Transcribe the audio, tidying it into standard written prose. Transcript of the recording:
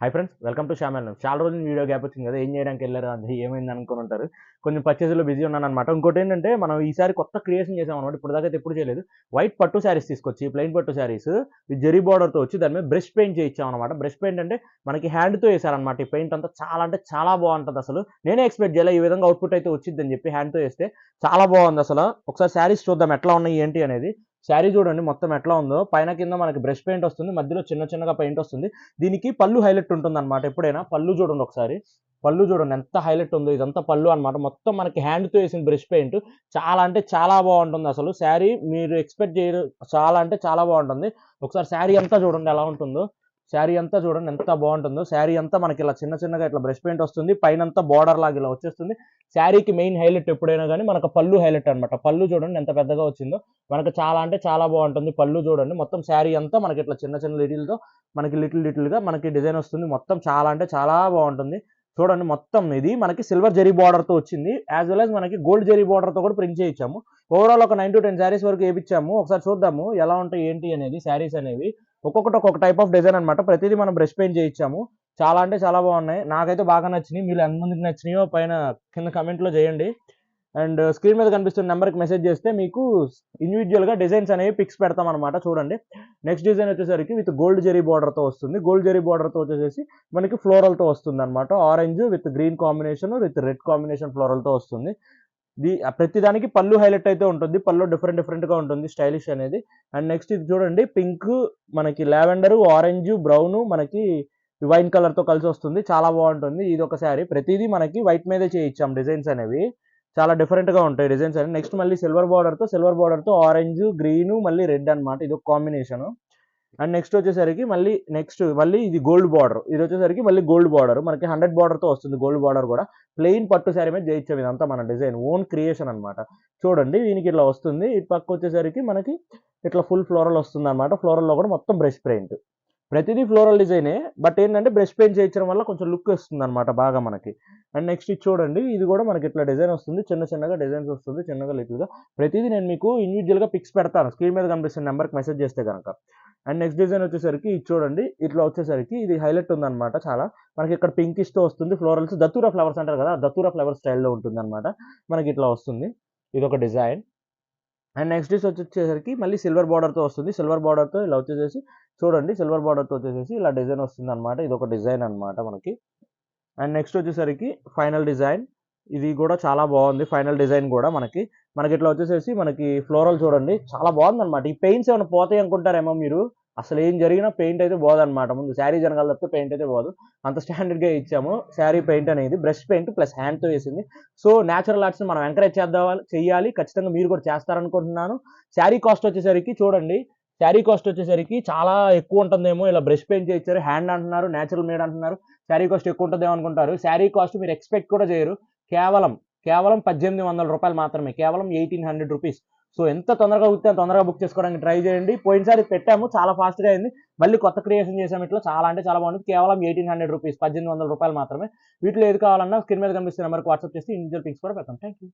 Hi friends, welcome to Shyam. చాలా రోజులు video gap వచ్చింది కదా, ఏం చేయడానికి వెళ్ళారు అది ఏమైంది అనుకుని ఉంటారు. కొంచెం పర్చేజ్లో బిజీ ఉన్నాను అనమాట. ఇంకోటి ఏంటంటే మనం ఈసారి కొత్త క్రియేషన్ చేసాం అనమాట. ఇప్పుడు దాకా ఎప్పుడు చేయలేదు. వైట్ పట్టు శారీస్ తీసుకొచ్చి ప్లెయిన్ పట్టు శారీస్ ఈ జెరీ బార్డర్తో వచ్చి దాని మీద బ్రష్ పెయింట్ చేయించాం అనమాట. బ్రష్ పెయింట్ అంటే మనకి హ్యాండ్తో వేసారనమాట. ఈ పెయింట్ అంతా చాలా అంటే చాలా బాగుంటుంది. అసలు నేనే ఎక్స్పెక్ట్ చేయాలి ఈ విధంగా అవుట్పుట్ అయితే వచ్చిందని చెప్పి. హ్యాండ్తో వేస్తే చాలా బాగుంది. అసలు ఒకసారి శారీస్ చూద్దాం ఎట్లా ఉన్నాయి ఏంటి అనేది. శారీ చూడండి మొత్తం ఎట్లా ఉందో. పైన కింద మనకి బ్రష్ పెయింట్ వస్తుంది, మధ్యలో చిన్న చిన్నగా పెయింట్ వస్తుంది. దీనికి పళ్ళు హైలైట్ ఉంటుంది అనమాట. ఎప్పుడైనా పళ్ళు చూడండి ఒకసారి. పళ్ళు చూడండి ఎంత హైలైట్ ఉందో. ఇదంతా పళ్ళు అనమాట. మొత్తం మనకి హ్యాండ్తో వేసిన బ్రష్ పెయింట్ చాలా అంటే చాలా బాగుంటుంది. అసలు శారీ మీరు ఎక్స్పెక్ట్ చేయరు, చాలా అంటే చాలా బాగుంటుంది. ఒకసారి శారీ అంతా చూడండి ఎలా ఉంటుందో. శారీ అంతా చూడండి ఎంత బాగుంటుందో. శారీ అంతా మనకి ఇలా చిన్న చిన్నగా ఇట్లా బ్రష్ పెయింట్ వస్తుంది, పైన అంతా బార్డర్ లాగా ఇలా వచ్చేస్తుంది. శారీకి మెయిన్ హైలైట్ ఎప్పుడైనా కానీ మనకు పళ్ళు హైలైట్ అనమాట. పళ్ళు చూడండి ఎంత పెద్దగా వచ్చిందో. మనకు చాలా అంటే చాలా బాగుంటుంది. పళ్ళు చూడండి మొత్తం శారీ అంతా మనకి ఇట్లా చిన్న చిన్న లిటిల్తో మనకి లిటిల్గా మనకి డిజైన్ వస్తుంది. మొత్తం చాలా అంటే చాలా బాగుంటుంది. చూడండి మొత్తం ఇది మనకి సిల్వర్ జెరీ బార్డర్తో వచ్చింది. యాజ్ వెల్ యాజ్ మనకి గోల్డ్ జెరీ బార్డర్తో కూడా ప్రింట్ చేయించాము. ఓవరాల్ ఒక 9 to 10 శారీస్ వరకు వేయించాము. ఒకసారి చూద్దాము ఎలా ఉంటాయి ఏంటి అనేది. శారీస్ అనేవి ఒక్కొక్కటి ఒక్కొక్క టైప్ ఆఫ్ డిజైన్ అనమాట. ప్రతిదీ మనం బ్రష్ పెయింట్ చేయించాము. చాలా అంటే చాలా బాగున్నాయి. నాకైతే బాగా నచ్చినాయి. మీరు ఎంతమందికి నచ్చినాయో పైన కింద కమెంట్లో చేయండి. అండ్ స్క్రీన్ మీద కనిపిస్తున్న నెంబర్కి మెసేజ్ చేస్తే మీకు ఇండివిజువల్గా డిజైన్స్ అనేవి పిక్స్ పెడతాం అనమాట. చూడండి నెక్స్ట్ డిజైన్ వచ్చేసరికి విత్ గోల్డ్ జెరీ బార్డర్తో వస్తుంది. గోల్డ్ జెరీ బార్డర్తో వచ్చేసి మనకి ఫ్లోరల్తో వస్తుంది అనమాట. Orange with green combination with red combination ఫ్లోరల్తో వస్తుంది. ప్రతిదానికి పళ్ళు హైలైట్ అయితే ఉంటుంది. పళ్ళు డిఫరెంట్ డిఫరెంట్గా ఉంటుంది స్టైలిష్ అనేది. అండ్ నెక్స్ట్ ఇది చూడండి పింక్, మనకి లావెండర్, ఆరెంజ్, బ్రౌన్, మనకి వైన్ కలర్తో కలిసి వస్తుంది. చాలా బాగుంటుంది. ఇది ఒక శారీ. ప్రతిదీ మనకి వైట్ మీదే చేయించాం డిజైన్స్ అనేవి. చాలా డిఫరెంట్గా ఉంటాయి డిజైన్స్ అనేవి. నెక్స్ట్ మళ్ళీ సిల్వర్ బార్డర్తో ఆరెంజ్, గ్రీన్, మళ్ళీ రెడ్ అనమాట. ఇది ఒక కాంబినేషన్. అండ్ నెక్స్ట్ వచ్చేసరికి మళ్ళీ ఇది గోల్డ్ బార్డర్. ఇది వచ్చేసరికి మళ్ళీ గోల్డ్ బార్డర్ మనకి 100 బార్డర్తో వస్తుంది. గోల్డ్ బార్డర్ కూడా ప్లెయిన్ పట్టు శారీ మీద చేయించాం. ఇదంతా మన డిజైన్ ఓన్ క్రియేషన్ అనమాట. చూడండి దీనికి ఇట్లా వస్తుంది. ఈ పక్క వచ్చేసరికి మనకి ఇట్లా ఫుల్ ఫ్లోరల్ వస్తుంది అనమాట. ఫ్లోరల్లో కూడా మొత్తం బ్రష్ పెయింట్. ప్రతిదీ ఫ్లోరల్ డిజైనే, బట్ ఏంటంటే బ్రష్ పెయింట్ చేయించడం వల్ల కొంచెం లుక్ వస్తుంది అనమాట బాగా మనకి. అండ్ నెక్స్ట్ ఇది చూడండి. ఇది కూడా మనకి ఇట్లా డిజైన్ వస్తుంది. చిన్న చిన్నగా డిజైన్స్ వస్తుంది, చిన్నగా లిటిల్గా. ప్రతిదీ నేను మీకు ఇండివిజువల్గా పిక్స్ పెడతాను స్క్రీన్ మీద కనిపిస్తున్న నెంబర్కి మెసేజ్ చేస్తే కనుక. అండ్ నెక్స్ట్ డిజైన్ వచ్చేసరికి ఇది చూడండి. ఇట్లా వచ్చేసరికి ఇది హైలైట్ ఉందన్నమాట. చాలా మనకి ఇక్కడ పింకిష్తో వస్తుంది. ఫ్లోరల్స్ దత్తూరా ఫ్లవర్స్ అంటారు కదా, దత్తూరా ఫ్లవర్ స్టైల్లో ఉంటుంది అనమాట. మనకి ఇట్లా వస్తుంది. ఇది ఒక డిజైన్. అండ్ నెక్స్ట్ వచ్చేసరికి మళ్ళీ సిల్వర్ బార్డర్తో వస్తుంది. సిల్వర్ బార్డర్తో ఇలా వచ్చేసేసి చూడండి. సిల్వర్ బార్డర్తో వచ్చేసేసి ఇలా డిజైన్ వస్తుంది అనమాట. ఇది ఒక డిజైన్ అనమాట మనకి. అండ్ నెక్స్ట్ వచ్చేసరికి ఫైనల్ డిజైన్. ఇది కూడా చాలా బాగుంది. ఫైనల్ డిజైన్ కూడా మనకి ఇట్లా వచ్చేసేసి మనకి ఫ్లోరల్ చూడండి చాలా బాగుంది అనమాట. ఈ పెయింట్స్ ఏమైనా పోతాయి అనుకుంటారేమో మీరు. అసలు ఏం జరిగినా పెయింట్ అయితే పోదనమాట. ముందు శారీ జరగాలి తప్పితే పెయింట్ అయితే పోదు. అంత స్టాండర్డ్గా ఇచ్చాము. శారీ పెయింట్ అనేది బ్రష్ పెయింట్ ప్లస్ హ్యాండ్తో వేసింది. సో న్యాచురల్ ఆర్ట్స్ని మనం ఎంకరేజ్ చేయాలి. ఖచ్చితంగా మీరు కూడా చేస్తారనుకుంటున్నాను. శారీ కాస్ట్ వచ్చేసరికి చూడండి. శారీ కాస్ట్ వచ్చేసరికి చాలా ఎక్కువ ఉంటుందేమో. ఇలా బ్రష్ పెయింట్ చేయించారు, హ్యాండ్ అంటున్నారు, న్యాచురల్ మేడ్ అంటున్నారు. శారీ కాస్ట్ ఎక్కువ ఉంటుందేమో అనుకుంటారు. శారీ కాస్ట్ మీరు ఎక్స్పెక్ట్ కూడా చేయరు. కేవలం 1800 రూపాయలు మాత్రమే. కేవలం 1800 రూపీస్. సో ఎంత తొందరగా అంత తొందరగా బుక్ చేసుకోవడానికి ట్రై చేయండి. పోయినసారి పెట్టాము, చాలా ఫాస్ట్గా అయింది. మళ్ళీ కొత్త క్రియేషన్ చేసాము. ఇట్లా చాలా అంటే చాలా బాగుంది. కేవలం 1800 రూపీస్, 1800 రూపాయలు మాత్రమే. వీటిలో ఏది కావాలన్నా స్క్రీన్ మీద కనిపిస్తున్న నెంబర్కి వాట్సాప్ చేసి ఇండివిజువల్ పిక్స్ కూడా పెడతాం. Thank you.